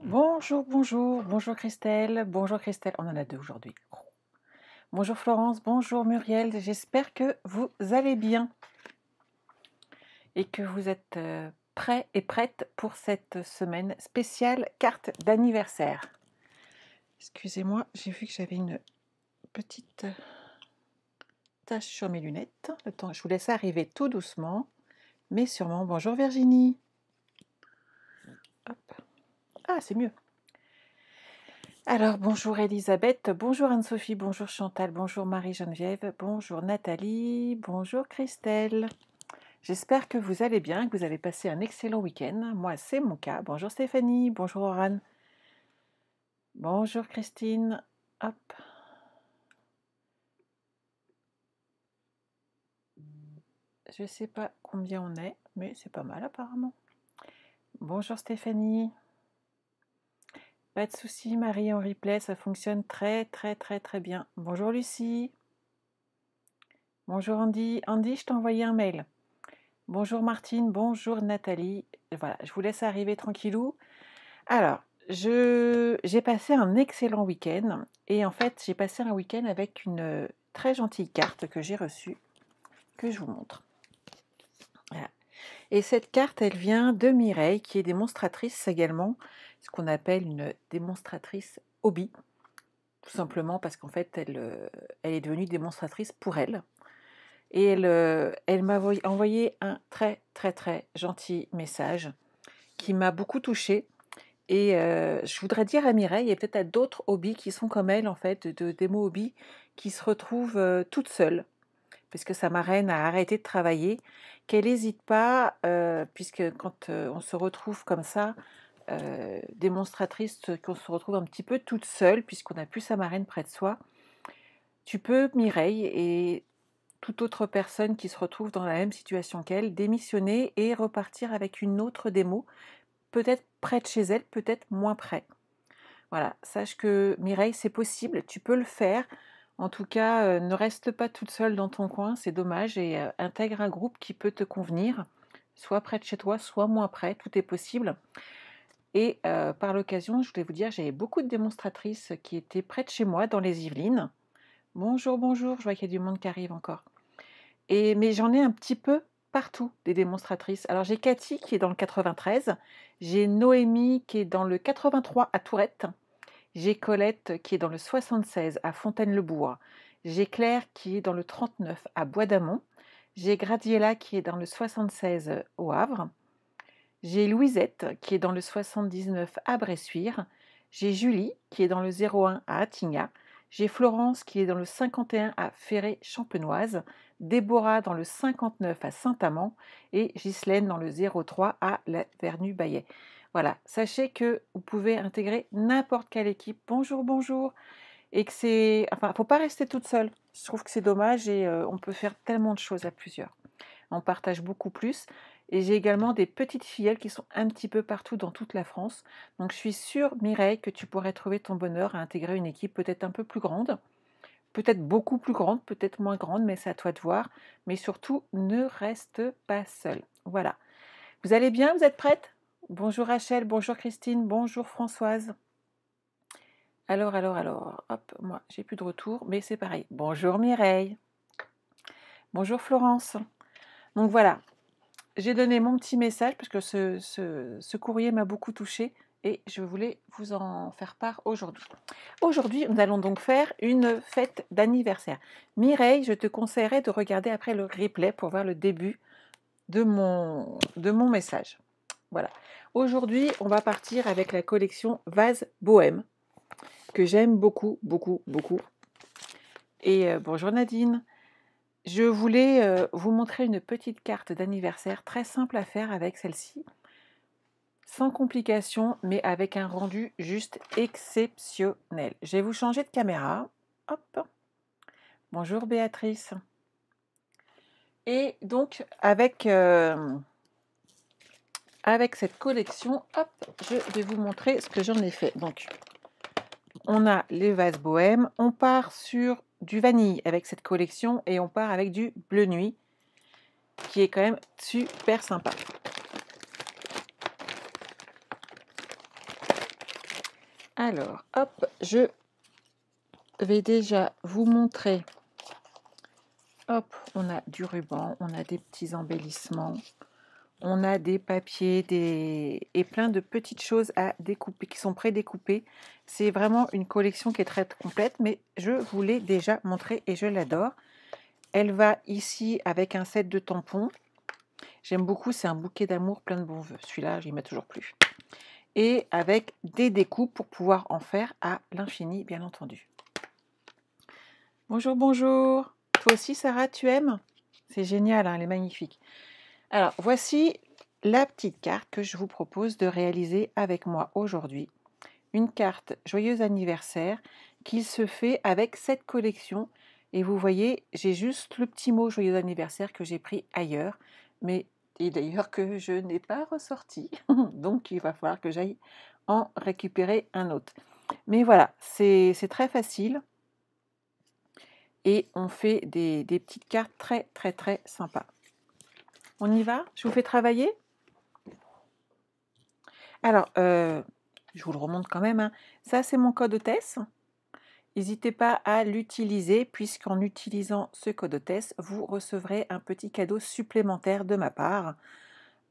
Bonjour, bonjour, bonjour bonjour Christelle, on en a deux aujourd'hui. Bonjour Florence, bonjour Muriel, j'espère que vous allez bien et que vous êtes prêts et prêtes pour cette semaine spéciale carte d'anniversaire. Excusez-moi, j'ai vu que j'avais une petite tache sur mes lunettes. Attends, je vous laisse arriver tout doucement, mais sûrement. Bonjour Virginie. Hop. Ah, c'est mieux. Alors, bonjour Elisabeth, bonjour Anne-Sophie, bonjour Chantal, bonjour Marie-Geneviève, bonjour Nathalie, bonjour Christelle. J'espère que vous allez bien, que vous avez passé un excellent week-end. Moi, c'est mon cas. Bonjour Stéphanie, bonjour Oran, bonjour Christine. Hop. Je ne sais pas combien on est, mais c'est pas mal apparemment. Bonjour Stéphanie. Pas de souci, Marie en replay, ça fonctionne très bien. Bonjour Lucie. Bonjour Andy. Andy, je t'ai envoyé un mail. Bonjour Martine, bonjour Nathalie. Voilà, je vous laisse arriver tranquillou. Alors, j'ai passé un excellent week-end et en fait, j'ai passé un week-end avec une très gentille carte que j'ai reçue, que je vous montre. Voilà. Et cette carte, elle vient de Mireille, qui est démonstratrice également, ce qu'on appelle une démonstratrice hobby, tout simplement parce qu'en fait, elle est devenue démonstratrice pour elle. Et elle m'a envoyé un très gentil message qui m'a beaucoup touchée. Et je voudrais dire à Mireille et peut-être à d'autres hobbies qui sont comme elle, en fait, d'émo hobby, qui se retrouvent toutes seules, puisque ça m'arrête à arrêter de travailler, qu'elle n'hésite pas, puisque quand on se retrouve comme ça, démonstratrice, qu'on se retrouve un petit peu toute seule, puisqu'on n'a plus sa marraine près de soi, tu peux, Mireille, et toute autre personne qui se retrouve dans la même situation qu'elle, démissionner et repartir avec une autre démo, peut-être près de chez elle, peut-être moins près. Voilà, sache que Mireille, c'est possible, tu peux le faire. En tout cas, ne reste pas toute seule dans ton coin, c'est dommage, et intègre un groupe qui peut te convenir, soit près de chez toi, soit moins près, tout est possible. Et par l'occasion, je voulais vous dire, j'avais beaucoup de démonstratrices qui étaient près de chez moi, dans les Yvelines. Bonjour, bonjour, je vois qu'il y a du monde qui arrive encore. Mais j'en ai un petit peu partout, des démonstratrices. Alors j'ai Cathy qui est dans le 93, j'ai Noémie qui est dans le 83 à Tourette, j'ai Colette qui est dans le 76 à Fontaine-le-Bourg. J'ai Claire qui est dans le 39 à Bois-d'Amont. J'ai Gradiella qui est dans le 76 au Havre. J'ai Louisette qui est dans le 79 à Bressuire. J'ai Julie qui est dans le 01 à Attigna. J'ai Florence qui est dans le 51 à Ferré-Champenoise. Déborah dans le 59 à Saint-Amand. Et Ghislaine dans le 03 à la Vernu-Baillet. Voilà, sachez que vous pouvez intégrer n'importe quelle équipe. Bonjour, bonjour. Et que c'est... Enfin, faut pas rester toute seule. Je trouve que c'est dommage et on peut faire tellement de choses à plusieurs. On partage beaucoup plus. Et j'ai également des petites filleules qui sont un petit peu partout dans toute la France. Donc je suis sûre, Mireille, que tu pourrais trouver ton bonheur à intégrer une équipe peut-être un peu plus grande. Peut-être beaucoup plus grande, peut-être moins grande, mais c'est à toi de voir. Mais surtout, ne reste pas seule. Voilà. Vous allez bien? Vous êtes prêtes? Bonjour Rachel, bonjour Christine, bonjour Françoise. Alors, hop, moi j'ai plus de retour, mais c'est pareil. Bonjour Mireille. Bonjour Florence. Donc voilà, j'ai donné mon petit message parce que ce courrier m'a beaucoup touchée et je voulais vous en faire part aujourd'hui. Aujourd'hui, nous allons donc faire une fête d'anniversaire. Mireille, je te conseillerais de regarder après le replay pour voir le début de mon message. Voilà. Aujourd'hui, on va partir avec la collection Vase Bohème que j'aime beaucoup. Et bonjour Nadine. Je voulais vous montrer une petite carte d'anniversaire très simple à faire avec celle-ci, sans complication, mais avec un rendu juste exceptionnel. Je vais vous changer de caméra. Hop. Bonjour Béatrice. Et donc, avec cette collection, hop, je vais vous montrer ce que j'en ai fait. Donc, on a les vases bohèmes. On part sur du vanille avec cette collection et on part avec du bleu nuit, qui est quand même super sympa. Alors, hop, je vais déjà vous montrer. Hop, on a du ruban, on a des petits embellissements, on a des papiers et plein de petites choses à découper, qui sont pré-découpées. C'est vraiment une collection qui est très complète, mais je vous l'ai déjà montré et je l'adore. Elle va ici avec un set de tampons. J'aime beaucoup, c'est un bouquet d'amour plein de bons vœux. Celui-là, je n'y mets toujours plus. Et avec des découpes pour pouvoir en faire à l'infini, bien entendu. Bonjour, bonjour. Toi aussi, Sarah, tu aimes? C'est génial, hein, elle est magnifique. Alors, voici la petite carte que je vous propose de réaliser avec moi aujourd'hui. Une carte joyeux anniversaire qui se fait avec cette collection. Et vous voyez, j'ai juste le petit mot joyeux anniversaire que j'ai pris ailleurs, mais et d'ailleurs que je n'ai pas ressorti. Donc, il va falloir que j'aille en récupérer un autre. Mais voilà, c'est très facile. Et on fait des petites cartes très, très, très sympas. On y va? Je vous fais travailler? Alors, je vous le remonte quand même, hein. Ça, c'est mon code hôtesse. N'hésitez pas à l'utiliser, puisqu'en utilisant ce code hôtesse, vous recevrez un petit cadeau supplémentaire de ma part.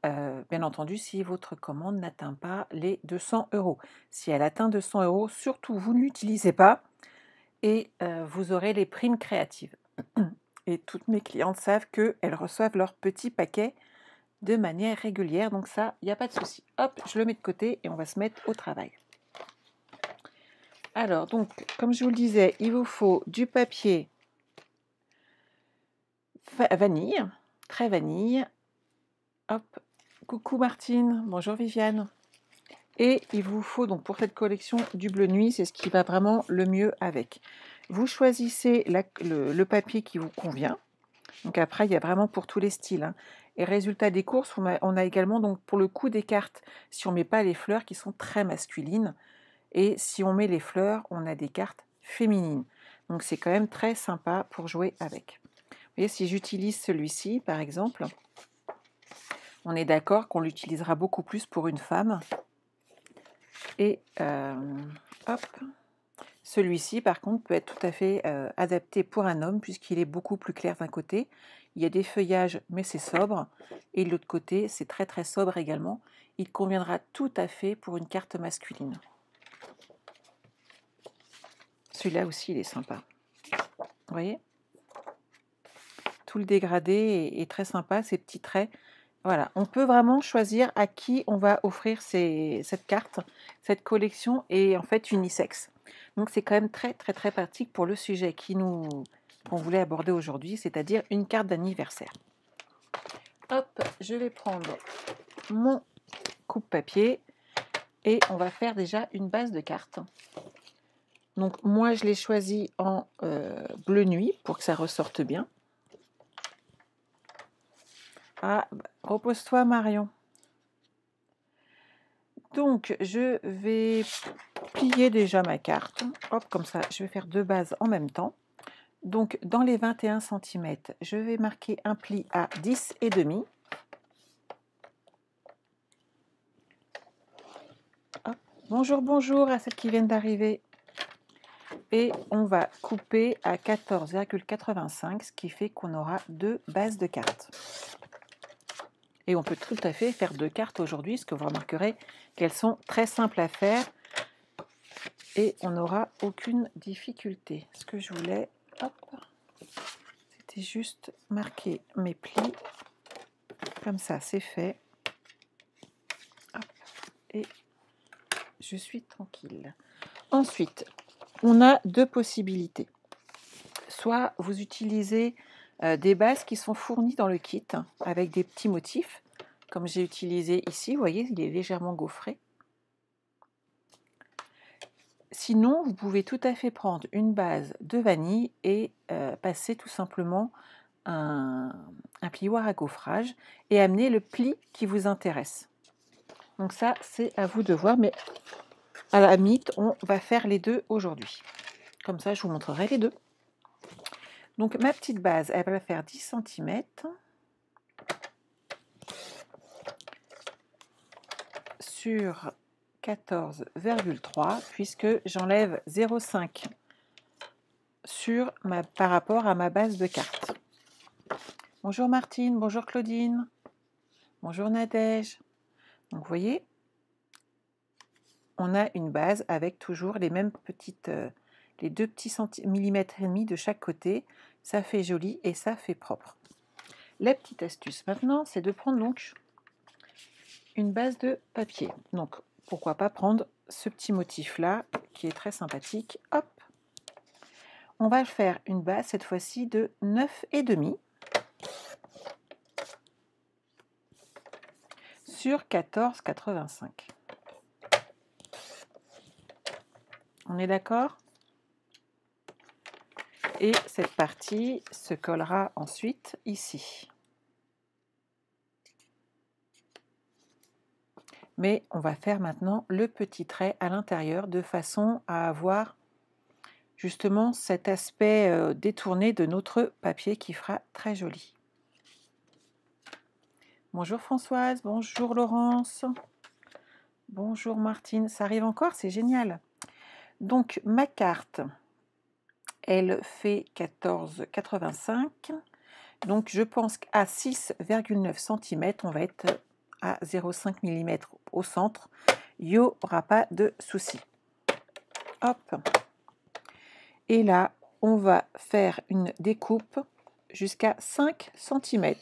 Bien entendu, si votre commande n'atteint pas les 200 €. Si elle atteint 200 €, surtout, vous ne l'utilisez pas et vous aurez les primes créatives. Et toutes mes clientes savent qu'elles reçoivent leur petit paquet de manière régulière, donc ça, il n'y a pas de souci. Hop, je le mets de côté et on va se mettre au travail. Alors, donc, comme je vous le disais, il vous faut du papier vanille, très vanille. Hop, coucou Martine, bonjour Viviane. Et il vous faut donc pour cette collection du bleu nuit, c'est ce qui va vraiment le mieux avec. Vous choisissez le papier qui vous convient. Donc après, il y a vraiment pour tous les styles, hein. Et résultat des courses, on a également donc pour le coup des cartes, si on ne met pas les fleurs, qui sont très masculines. Et si on met les fleurs, on a des cartes féminines. Donc c'est quand même très sympa pour jouer avec. Vous voyez, si j'utilise celui-ci, par exemple, on est d'accord qu'on l'utilisera beaucoup plus pour une femme. Et hop, celui-ci, par contre, peut être tout à fait adapté pour un homme, puisqu'il est beaucoup plus clair d'un côté. Il y a des feuillages, mais c'est sobre. Et de l'autre côté, c'est très très sobre également. Il conviendra tout à fait pour une carte masculine. Celui-là aussi, il est sympa. Vous voyez? Tout le dégradé est très sympa, ces petits traits. Voilà, on peut vraiment choisir à qui on va offrir cette carte, cette collection est en fait unisexe. Donc c'est quand même très très très pratique pour le sujet qu'on voulait aborder aujourd'hui, c'est-à-dire une carte d'anniversaire. Hop, je vais prendre mon coupe-papier et on va faire déjà une base de cartes. Donc moi je l'ai choisi en bleu nuit pour que ça ressorte bien. Ah, repose-toi Marion. Donc, je vais plier déjà ma carte. Hop, comme ça, je vais faire deux bases en même temps. Donc, dans les 21 cm, je vais marquer un pli à 10,5. Hop. Bonjour, bonjour à celles qui viennent d'arriver. Et on va couper à 14,85, ce qui fait qu'on aura deux bases de cartes. Et on peut tout à fait faire deux cartes aujourd'hui, ce que vous remarquerez qu'elles sont très simples à faire et on n'aura aucune difficulté. Ce que je voulais, c'était juste marquer mes plis. Comme ça, c'est fait. Hop, et je suis tranquille. Ensuite, on a deux possibilités. Soit vous utilisez des bases qui sont fournies dans le kit avec des petits motifs, comme j'ai utilisé ici, vous voyez, il est légèrement gaufré. Sinon, vous pouvez tout à fait prendre une base de vanille et passer tout simplement un plioir à gaufrage et amener le pli qui vous intéresse. Donc ça, c'est à vous de voir, mais à la limite, on va faire les deux aujourd'hui. Comme ça, je vous montrerai les deux. Donc ma petite base, elle va faire 10 cm. Sur 14,3 puisque j'enlève 0,5 par rapport à ma base de carte. Bonjour Martine, bonjour Claudine, bonjour Nadège. Donc vous voyez, on a une base avec toujours les mêmes petites, les 2 petits millimètres et demi de chaque côté. Ça fait joli et ça fait propre. La petite astuce maintenant, c'est de prendre donc une base de papier. Donc pourquoi pas prendre ce petit motif là qui est très sympathique. Hop, on va faire une base cette fois-ci de 9,5 sur 14,85. On est d'accord? Et cette partie se collera ensuite ici. Mais on va faire maintenant le petit trait à l'intérieur de façon à avoir justement cet aspect détourné de notre papier qui fera très joli. Bonjour Françoise, bonjour Laurence, bonjour Martine, ça arrive encore, c'est génial. Donc ma carte, elle fait 14,85, donc je pense qu'à 6,9 cm, on va être à 0,5 mm au centre, il n'y aura pas de souci. Hop. Et là, on va faire une découpe jusqu'à 5 cm.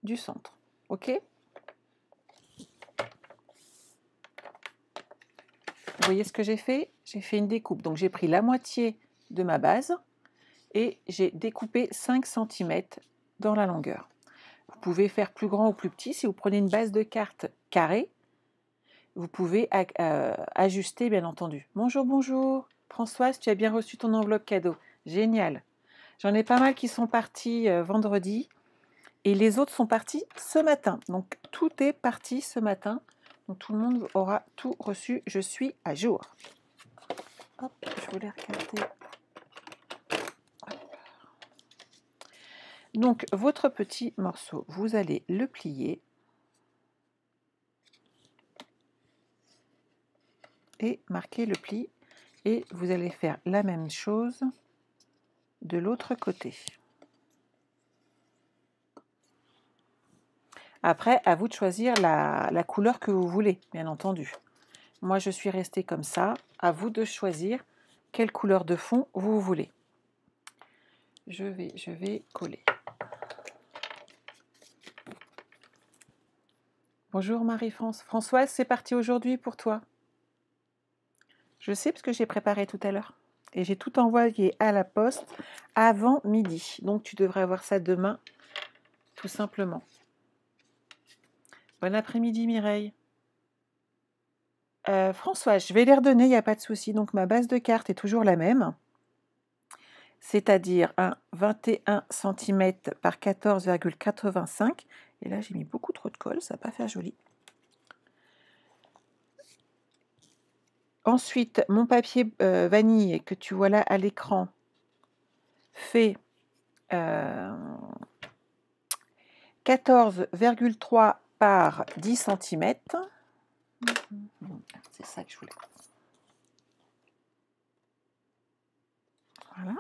Du centre. OK? Vous voyez ce que j'ai fait? J'ai fait une découpe. Donc j'ai pris la moitié de ma base et j'ai découpé 5 cm dans la longueur. Vous pouvez faire plus grand ou plus petit. Si vous prenez une base de carte carrée, vous pouvez ajuster, bien entendu. Bonjour, bonjour. Françoise, tu as bien reçu ton enveloppe cadeau. Génial. J'en ai pas mal qui sont partis vendredi et les autres sont partis ce matin. Donc, tout est parti ce matin. Donc, tout le monde aura tout reçu. Je suis à jour. Hop, je voulais regarder. Donc, votre petit morceau, vous allez le plier. Et marquer le pli et vous allez faire la même chose de l'autre côté. Après, à vous de choisir la couleur que vous voulez, bien entendu. Moi, je suis restée comme ça. À vous de choisir quelle couleur de fond vous voulez. Je vais coller. Bonjour Marie-France. Françoise, c'est parti aujourd'hui pour toi. Je sais parce que j'ai préparé tout à l'heure. Et j'ai tout envoyé à la poste avant midi. Donc tu devrais avoir ça demain, tout simplement. Bon après-midi Mireille. Françoise, je vais les redonner, il n'y a pas de souci. Donc ma base de carte est toujours la même. C'est-à-dire un 21 cm par 14,85. Et là j'ai mis beaucoup trop de colle, ça ne va pas faire joli. Ensuite, mon papier vanille que tu vois là à l'écran fait 14,3 par 10 cm. C'est ça que je voulais. Voilà.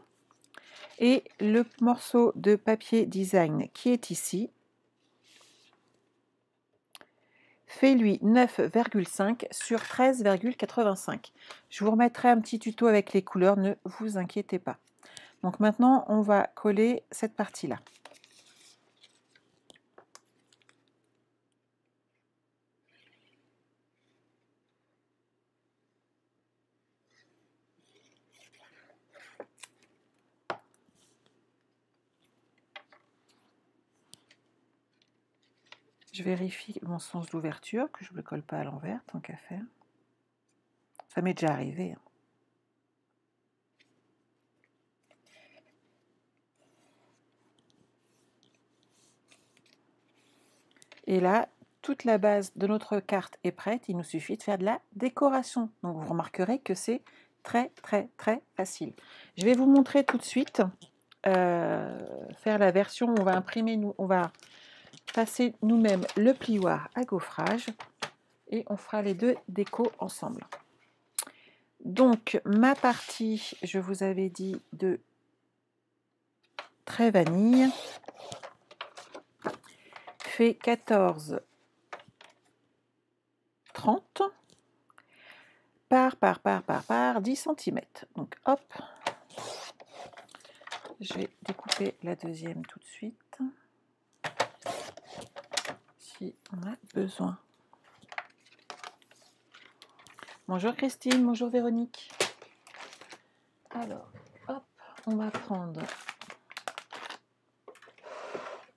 Et le morceau de papier design qui est ici fait lui 9,5 sur 13,85. Je vous remettrai un petit tuto avec les couleurs, ne vous inquiétez pas. Donc maintenant, on va coller cette partie-là. Je vérifie mon sens d'ouverture, que je ne le colle pas à l'envers, tant qu'à faire. Ça m'est déjà arrivé. Hein. Et là, toute la base de notre carte est prête. Il nous suffit de faire de la décoration. Donc, vous remarquerez que c'est très, très, très facile. Je vais vous montrer tout de suite faire la version où on va imprimer, on va passer nous-mêmes le plioir à gaufrage et on fera les deux décos ensemble. Donc ma partie, je vous avais dit, de trait vanille fait 14,30 par 10 cm. Donc hop, je vais découper la deuxième tout de suite, si on a besoin. Bonjour Christine, bonjour Véronique. Alors, hop, on va prendre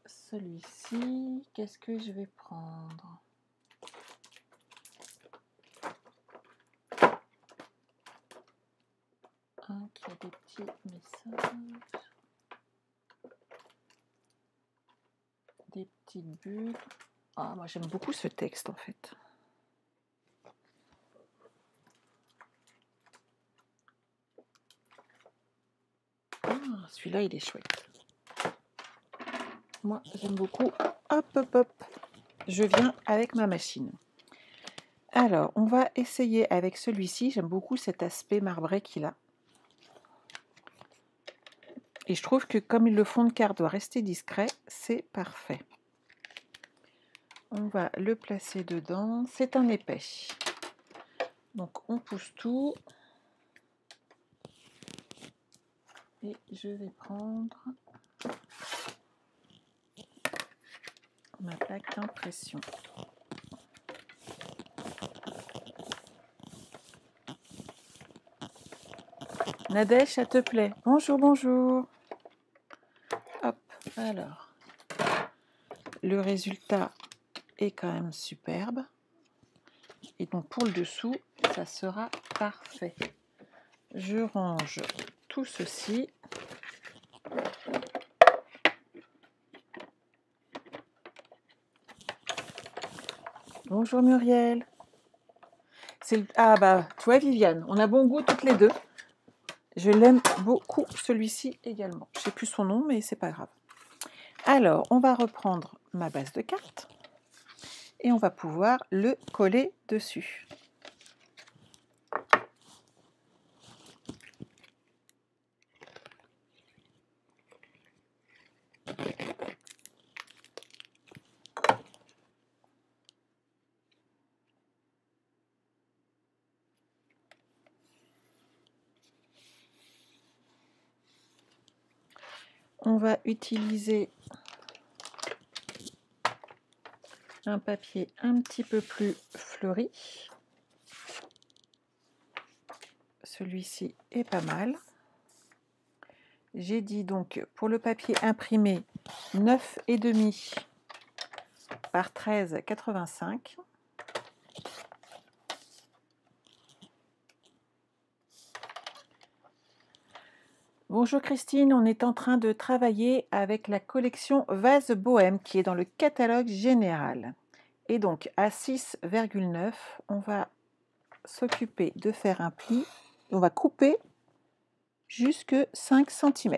celui-ci. Qu'est-ce que je vais prendre? Un qui a des petits messages, des petites bulles. Ah, moi j'aime beaucoup ce texte en fait. Ah, celui-là il est chouette. Moi j'aime beaucoup. Hop, hop, hop. Je viens avec ma machine. Alors, on va essayer avec celui-ci. J'aime beaucoup cet aspect marbré qu'il a. Et je trouve que comme le fond de quart doit rester discret, c'est parfait. On va le placer dedans. C'est un épais. Donc on pousse tout. Et je vais prendre ma plaque d'impression. Nadège, ça te plaît? Bonjour, bonjour. Hop, alors. Le résultat est quand même superbe. Et donc pour le dessous, ça sera parfait. Je range tout ceci. Bonjour Muriel. Ah bah, tu vois Viviane, on a bon goût toutes les deux. Je l'aime beaucoup celui-ci également. Je ne sais plus son nom, mais c'est pas grave. Alors, on va reprendre ma base de cartes et on va pouvoir le coller dessus. On va utiliser un papier un petit peu plus fleuri. Celui-ci est pas mal. J'ai dit donc pour le papier imprimé 9,5 par 13,85. Bonjour Christine, on est en train de travailler avec la collection Vase Bohème qui est dans le catalogue général. Et donc à 6,9, on va s'occuper de faire un pli. On va couper jusque 5 cm.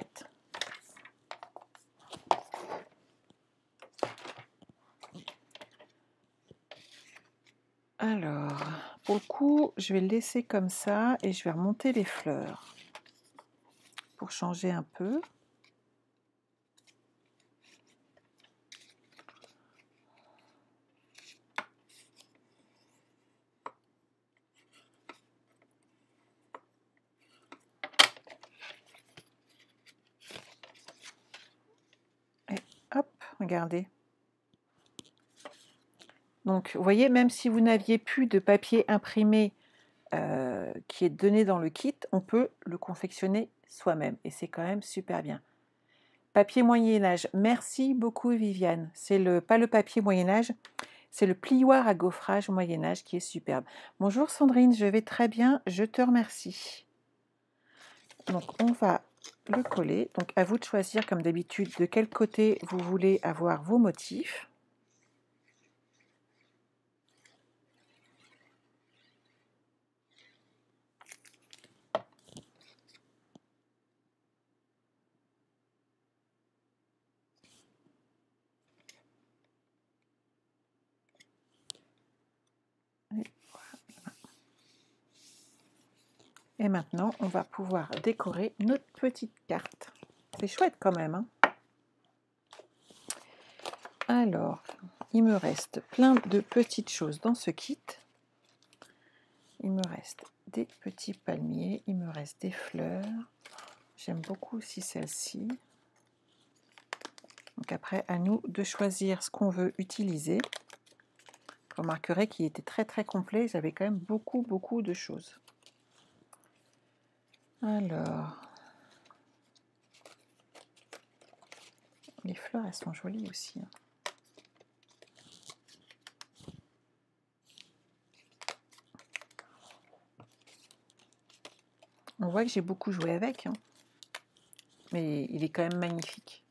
Alors, pour le coup, je vais le laisser comme ça et je vais remonter les fleurs pour changer un peu. Et hop, regardez. Donc, vous voyez, même si vous n'aviez plus de papier imprimé qui est donné dans le kit, on peut le confectionner soi-même et c'est quand même super bien. Papier Moyen-Âge, merci beaucoup Viviane. C'est pas le papier Moyen-Âge, c'est le plioir à gaufrage Moyen-Âge qui est superbe. Bonjour Sandrine, je vais très bien, je te remercie. Donc on va le coller. Donc à vous de choisir comme d'habitude de quel côté vous voulez avoir vos motifs. Et maintenant, on va pouvoir décorer notre petite carte. C'est chouette quand même, hein. Alors, il me reste plein de petites choses dans ce kit. Il me reste des petits palmiers, il me reste des fleurs. J'aime beaucoup aussi celle-ci. Donc après, à nous de choisir ce qu'on veut utiliser. Vous remarquerez qu'il était très très complet, j'avais quand même beaucoup de choses. Alors, les fleurs, elles sont jolies aussi, hein. On voit que j'ai beaucoup joué avec, hein. Mais il est quand même magnifique.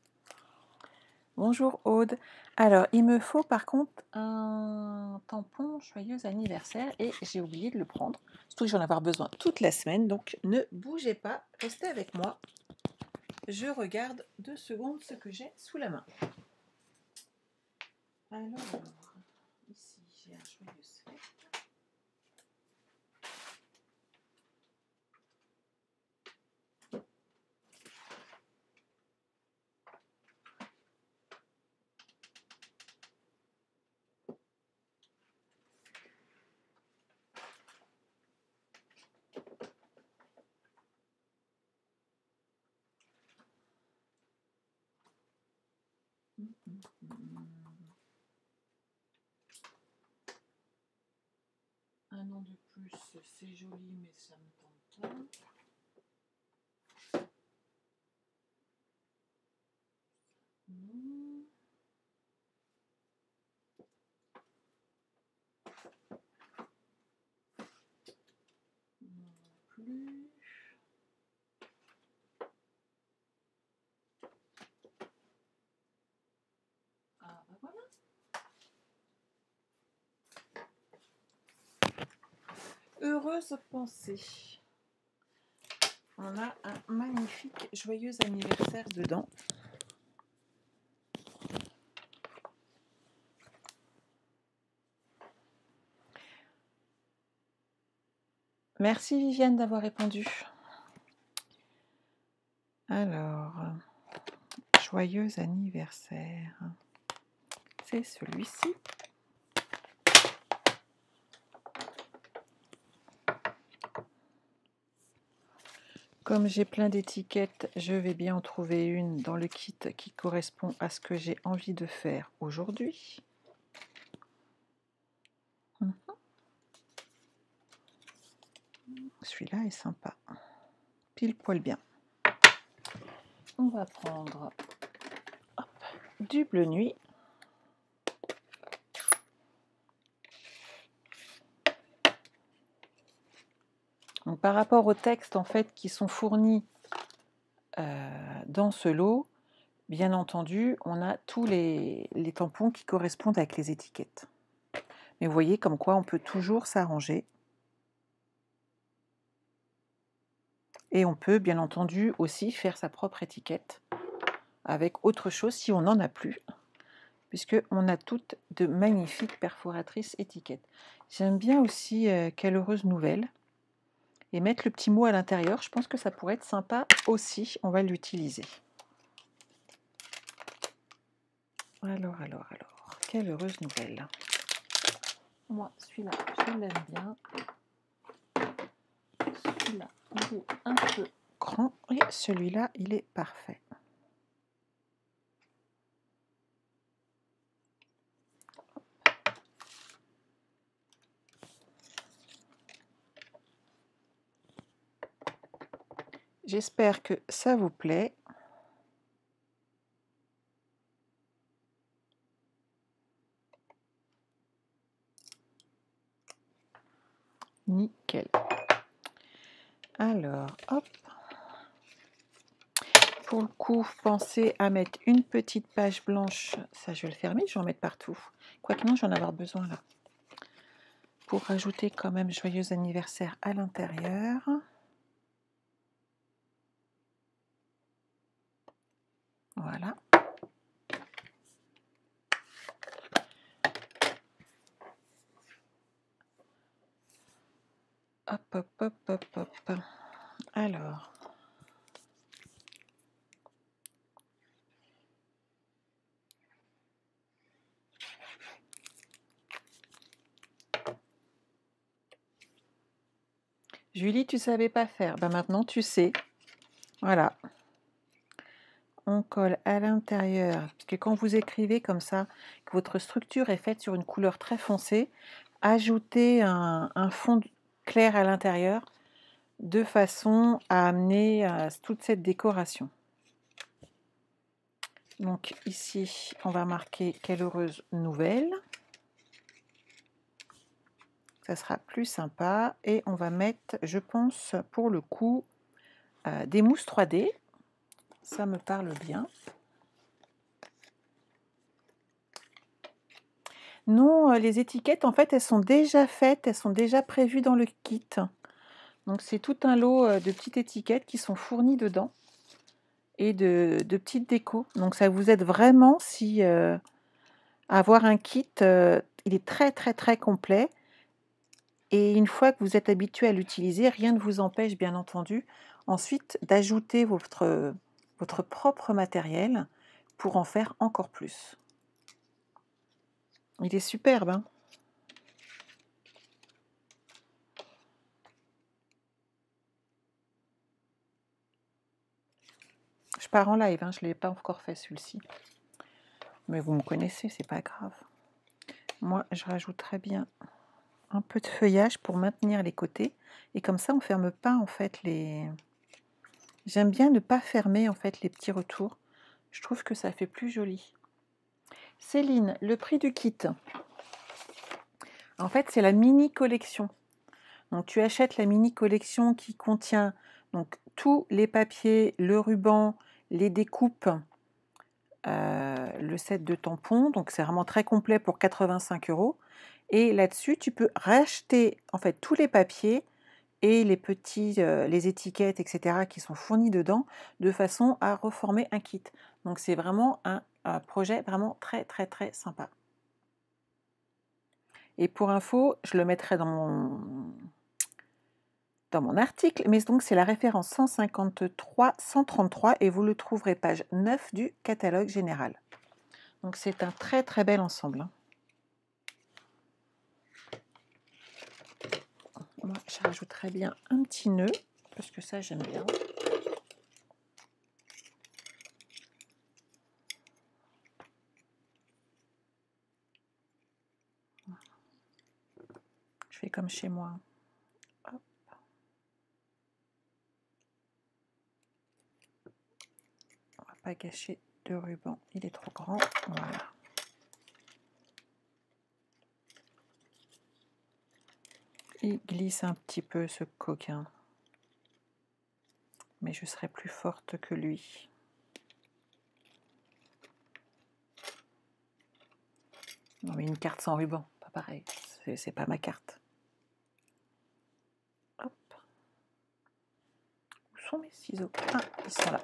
Bonjour Aude. Alors, il me faut par contre un tampon joyeux anniversaire et j'ai oublié de le prendre. Surtout que j'en vais avoir besoin toute la semaine, donc ne bougez pas, restez avec moi. Je regarde 2 secondes ce que j'ai sous la main. Alors, ici j'ai un joyeux fête. Un an de plus, c'est joli, mais ça me tente pas. Non. Non plus. Ah, bah voilà. Heureuse pensée. On a un magnifique joyeux anniversaire dedans. Merci Viviane d'avoir répondu. Alors, joyeux anniversaire. C'est celui-ci. Comme j'ai plein d'étiquettes, je vais bien en trouver une dans le kit qui correspond à ce que j'ai envie de faire aujourd'hui. Celui-là est sympa. Pile poil bien. On va prendre du bleu nuit. Donc, par rapport aux textes en fait qui sont fournis dans ce lot, bien entendu, on a tous les tampons qui correspondent avec les étiquettes. Mais vous voyez comme quoi on peut toujours s'arranger. Et on peut bien entendu aussi faire sa propre étiquette avec autre chose si on n'en a plus, puisqu'on a toutes de magnifiques perforatrices étiquettes. J'aime bien aussi Quelle heureuse nouvelle. Et mettre le petit mot à l'intérieur, je pense que ça pourrait être sympa aussi, on va l'utiliser. Alors, quelle heureuse nouvelle. Moi, celui-là, je l'aime bien. Celui-là, il est un peu grand et celui-là, il est parfait. J'espère que ça vous plaît. Nickel. Alors, hop. Pour le coup, pensez à mettre une petite page blanche. Ça, je vais le fermer, je vais en mettre partout. Quoique non, j'en ai avoir besoin là. Pour rajouter quand même joyeux anniversaire à l'intérieur. Voilà. Hop, hop, hop, hop, hop. Alors, Julie, tu savais pas faire. Ben maintenant, tu sais. Voilà. On colle à l'intérieur. Parce que quand vous écrivez comme ça, que votre structure est faite sur une couleur très foncée, ajoutez un fond clair à l'intérieur de façon à amener toute cette décoration. Donc ici, on va marquer quelle heureuse nouvelle. Ça sera plus sympa. Et on va mettre, je pense, pour le coup, des mousses 3D. Ça me parle bien. Non, les étiquettes, en fait, elles sont déjà faites, elles sont déjà prévues dans le kit. Donc c'est tout un lot de petites étiquettes qui sont fournies dedans et de petites décos. Donc ça vous aide vraiment si avoir un kit, il est très très très complet. Et une fois que vous êtes habitué à l'utiliser, rien ne vous empêche, bien entendu, ensuite d'ajouter votre propre matériel pour en faire encore plus. Il est superbe, hein? Je pars en live, hein, je ne l'ai pas encore fait celui-ci. Mais vous me connaissez, c'est pas grave. Moi, je rajouterais bien un peu de feuillage pour maintenir les côtés. Et comme ça, on ne ferme pas en fait les... J'aime bien ne pas fermer en fait les petits retours. Je trouve que ça fait plus joli. Céline, le prix du kit. En fait, c'est la mini collection. Donc, tu achètes la mini collection qui contient donc tous les papiers, le ruban, les découpes, le set de tampons. Donc, c'est vraiment très complet pour 85 €. Et là-dessus, tu peux racheter en fait tous les papiers et les petits, les étiquettes, etc., qui sont fournis dedans, de façon à reformer un kit. Donc, c'est vraiment un projet vraiment très, très, très sympa. Et pour info, je le mettrai dans mon article, mais donc c'est la référence 153-133 et vous le trouverez page 9 du catalogue général. Donc c'est un très très bel ensemble, hein. Moi, je rajouterais bien un petit nœud, parce que ça j'aime bien. Je fais comme chez moi. Hop. On va pas gâcher de ruban, il est trop grand. Voilà. Il glisse un petit peu ce coquin. Mais je serai plus forte que lui. Non mais une carte sans ruban, pas pareil. C'est pas ma carte. Hop. Où sont mes ciseaux? Ah, ils sont là.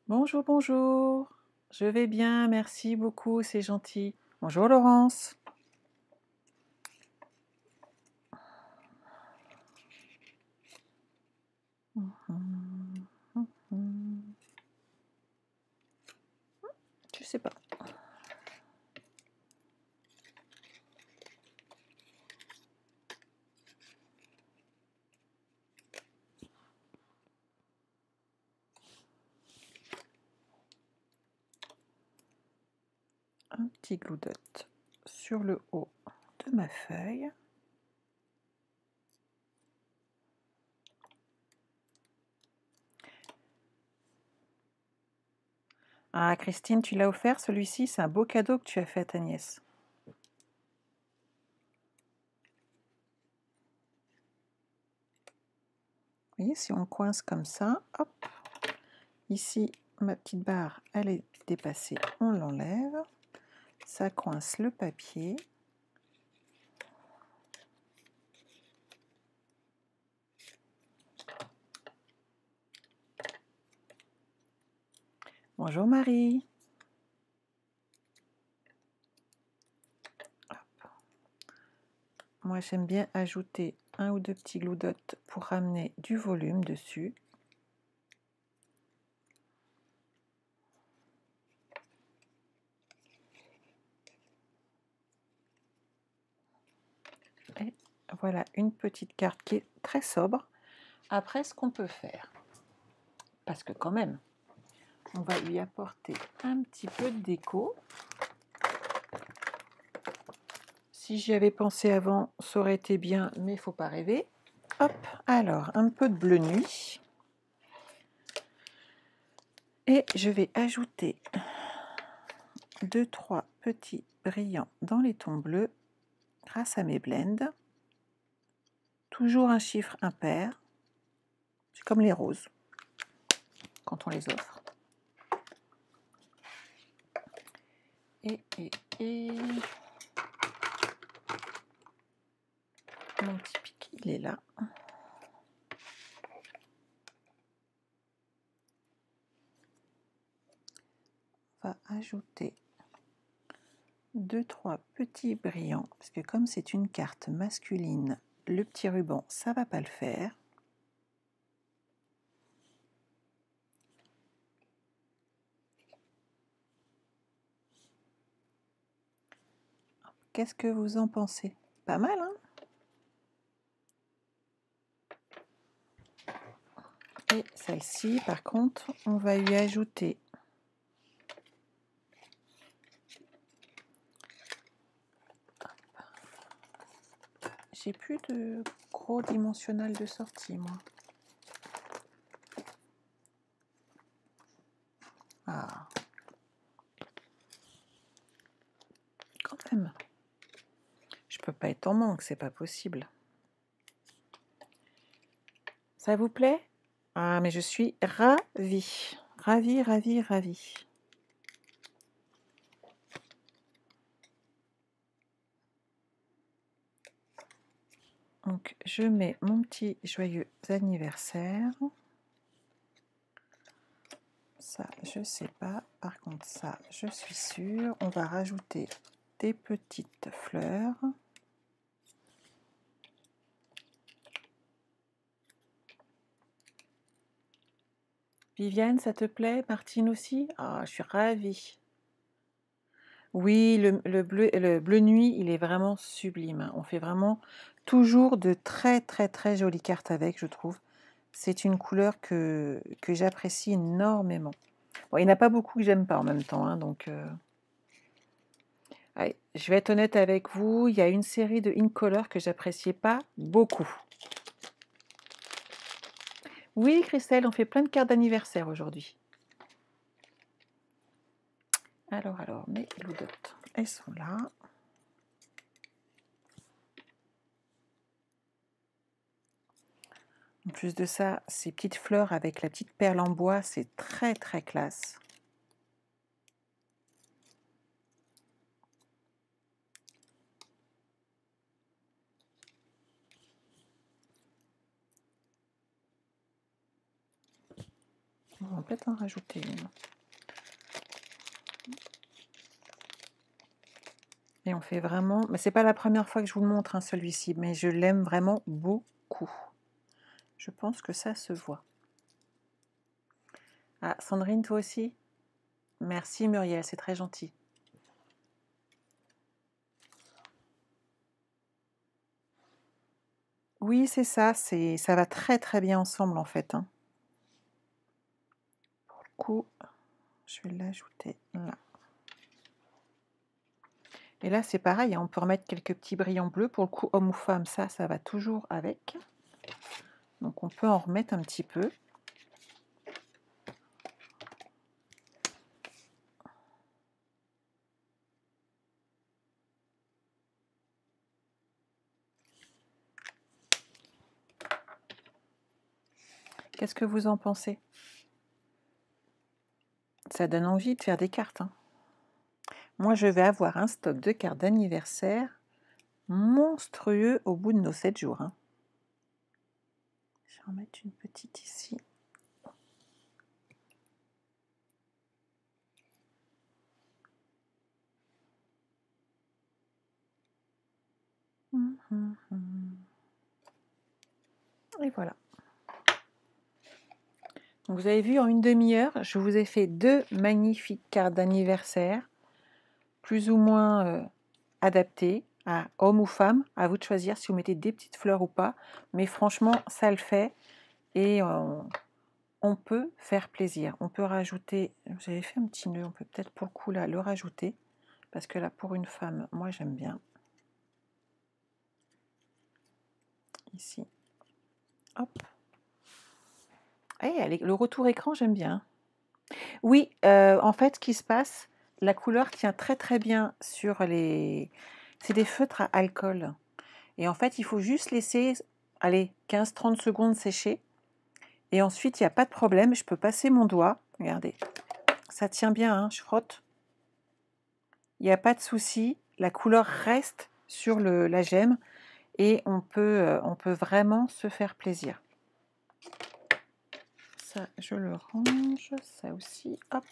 Bonjour, bonjour. Je vais bien, merci beaucoup, c'est gentil. Bonjour Laurence. Je sais pas. Un petit glue dot sur le haut de ma feuille. Ah Christine, tu l'as offert celui-ci, c'est un beau cadeau que tu as fait à ta nièce. Vous voyez, si on coince comme ça, hop, ici ma petite barre, elle est dépassée, on l'enlève, ça coince le papier. Bonjour Marie. Moi, j'aime bien ajouter un ou deux petits glue dots pour ramener du volume dessus. Et voilà une petite carte qui est très sobre. Après, ce qu'on peut faire, parce que quand même, on va lui apporter un petit peu de déco. Si j'y avais pensé avant, ça aurait été bien, mais il ne faut pas rêver. Hop, alors, un peu de bleu nuit. Et je vais ajouter 2-3 petits brillants dans les tons bleus grâce à mes blends. Toujours un chiffre impair. C'est comme les roses quand on les offre. Et mon petit pic, il est là. On va ajouter 2-3 petits brillants, parce que comme c'est une carte masculine, le petit ruban, ça va pas le faire. Qu'est-ce que vous en pensez? Pas mal, hein? Et celle-ci, par contre, on va lui ajouter j'ai plus de gros dimensionnel de sortie, moi. Ah, quand même. Je peux pas être en manque, c'est pas possible. Ça vous plaît? Ah, mais je suis ravie. Ravie, ravie, ravie. Donc, je mets mon petit joyeux anniversaire. Ça, je sais pas. Par contre, ça, je suis sûre. On va rajouter des petites fleurs. Viviane, ça te plaît? Martine aussi? Ah, je suis ravie. Oui, le bleu nuit, il est vraiment sublime, hein. On fait vraiment toujours de très très très jolies cartes avec, je trouve. C'est une couleur que j'apprécie énormément. Bon, il n'y en a pas beaucoup que j'aime pas en même temps, hein, donc allez, je vais être honnête avec vous, il y a une série de Incolor que j'appréciais pas beaucoup. Oui, Christelle, on fait plein de cartes d'anniversaire aujourd'hui. Alors, mes glue dots, elles sont là. En plus de ça, ces petites fleurs avec la petite perle en bois, c'est très très classe. On va peut-être en rajouter une. Et on fait vraiment... Mais c'est pas la première fois que je vous le montre, hein, celui-ci, mais je l'aime vraiment beaucoup. Je pense que ça se voit. Ah, Sandrine, toi aussi? Merci Muriel, c'est très gentil. Oui, c'est ça, ça va très très bien ensemble en fait, hein. Pour le coup, je vais l'ajouter là. Et là, c'est pareil, hein, on peut remettre quelques petits brillants bleus. Pour le coup, homme ou femme, ça va toujours avec. Donc on peut en remettre un petit peu. Qu'est-ce que vous en pensez? Ça donne envie de faire des cartes, hein. Moi, je vais avoir un stock de cartes d'anniversaire monstrueux au bout de nos 7 jours, hein. Je vais en mettre une petite ici. et voilà. Donc vous avez vu, en une demi-heure, je vous ai fait 2 magnifiques cartes d'anniversaire, plus ou moins adaptées à homme ou femme. À vous de choisir si vous mettez des petites fleurs ou pas. Mais franchement, ça le fait. Et on peut faire plaisir. On peut rajouter, j'avais fait un petit nœud, on peut peut-être pour le coup là le rajouter. Parce que là, pour une femme, moi j'aime bien. Ici. Hop. Et le retour écran, j'aime bien. Oui, en fait, ce qui se passe, la couleur tient très très bien sur les... C'est des feutres à alcool. Et en fait, il faut juste laisser, allez, 15-30 secondes sécher. Et ensuite, il n'y a pas de problème, je peux passer mon doigt. Regardez, ça tient bien, hein, je frotte. Il n'y a pas de souci, la couleur reste sur la gemme et on peut vraiment se faire plaisir. Ça, je le range, ça aussi, hop.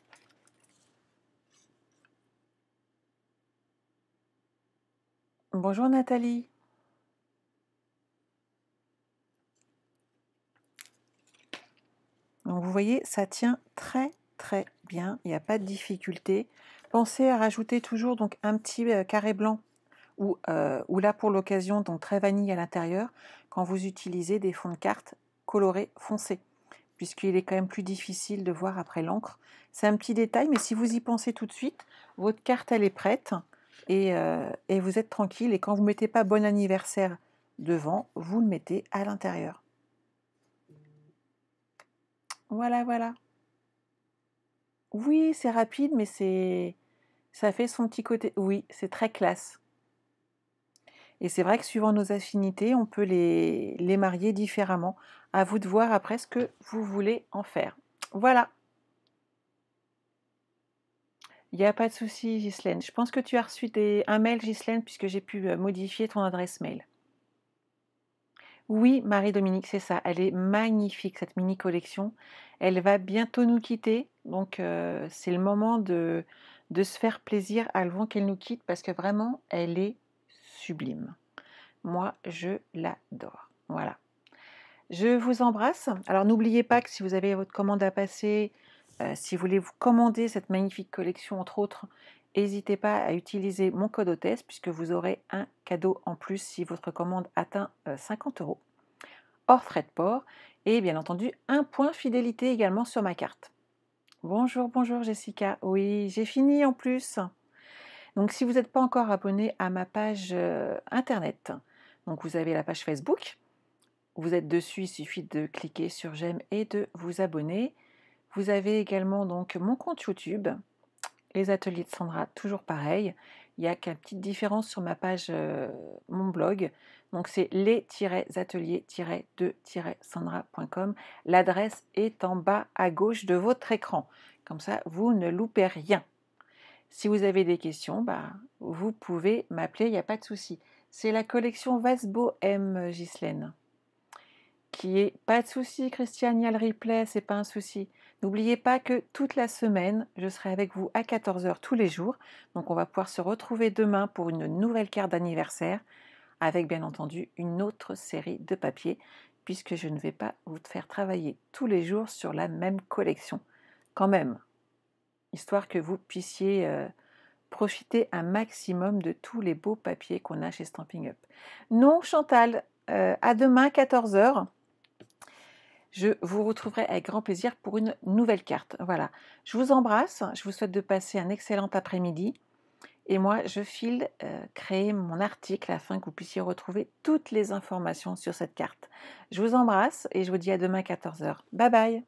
Bonjour Nathalie. Donc vous voyez, ça tient très très bien, il n'y a pas de difficulté. Pensez à rajouter toujours donc un petit carré blanc ou là pour l'occasion, donc très vanille à l'intérieur, quand vous utilisez des fonds de carte colorés foncés, puisqu'il est quand même plus difficile de voir après l'encre. C'est un petit détail, mais si vous y pensez tout de suite, votre carte elle est prête et vous êtes tranquille. Et quand vous ne mettez pas bon anniversaire devant, vous le mettez à l'intérieur. Voilà, voilà. Oui, c'est rapide, mais ça fait son petit côté. Oui, c'est très classe. Et c'est vrai que suivant nos affinités, on peut les marier différemment. À vous de voir après ce que vous voulez en faire. Voilà. Il n'y a pas de souci, Ghislaine. Je pense que tu as reçu un mail, Ghislaine, puisque j'ai pu modifier ton adresse mail. Oui, Marie-Dominique, c'est ça. Elle est magnifique, cette mini collection. Elle va bientôt nous quitter. Donc, c'est le moment de se faire plaisir avant qu'elle nous quitte, parce que vraiment, elle est sublime. Moi, je l'adore. Voilà. Je vous embrasse. Alors, n'oubliez pas que si vous avez votre commande à passer, si vous voulez vous commander cette magnifique collection, entre autres, n'hésitez pas à utiliser mon code hôtesse, puisque vous aurez un cadeau en plus si votre commande atteint 50 €, hors frais de port, et bien entendu, un point fidélité également sur ma carte. Bonjour, bonjour Jessica. Oui, j'ai fini en plus. Donc, si vous n'êtes pas encore abonné à ma page internet, donc vous avez la page Facebook, vous êtes dessus, il suffit de cliquer sur j'aime et de vous abonner. Vous avez également donc mon compte YouTube, les ateliers de Sandra, toujours pareil. Il n'y a qu'une petite différence sur ma page, mon blog. Donc c'est les-ateliers-de-sandra.com. L'adresse est en bas à gauche de votre écran. Comme ça, vous ne loupez rien. Si vous avez des questions, vous pouvez m'appeler, il n'y a pas de souci. C'est la collection Vasbo M, Ghislaine. Qui est pas de souci, Christiane, il y a le replay, c'est pas un souci. N'oubliez pas que toute la semaine, je serai avec vous à 14 h tous les jours. Donc on va pouvoir se retrouver demain pour une nouvelle carte d'anniversaire, avec bien entendu une autre série de papiers, puisque je ne vais pas vous faire travailler tous les jours sur la même collection. Quand même, histoire que vous puissiez profiter un maximum de tous les beaux papiers qu'on a chez Stampin' Up. Non, Chantal, à demain 14 h. Je vous retrouverai avec grand plaisir pour une nouvelle carte. Voilà, je vous embrasse, je vous souhaite de passer un excellent après-midi. Et moi, je file créer mon article afin que vous puissiez retrouver toutes les informations sur cette carte. Je vous embrasse et je vous dis à demain 14 h. Bye bye.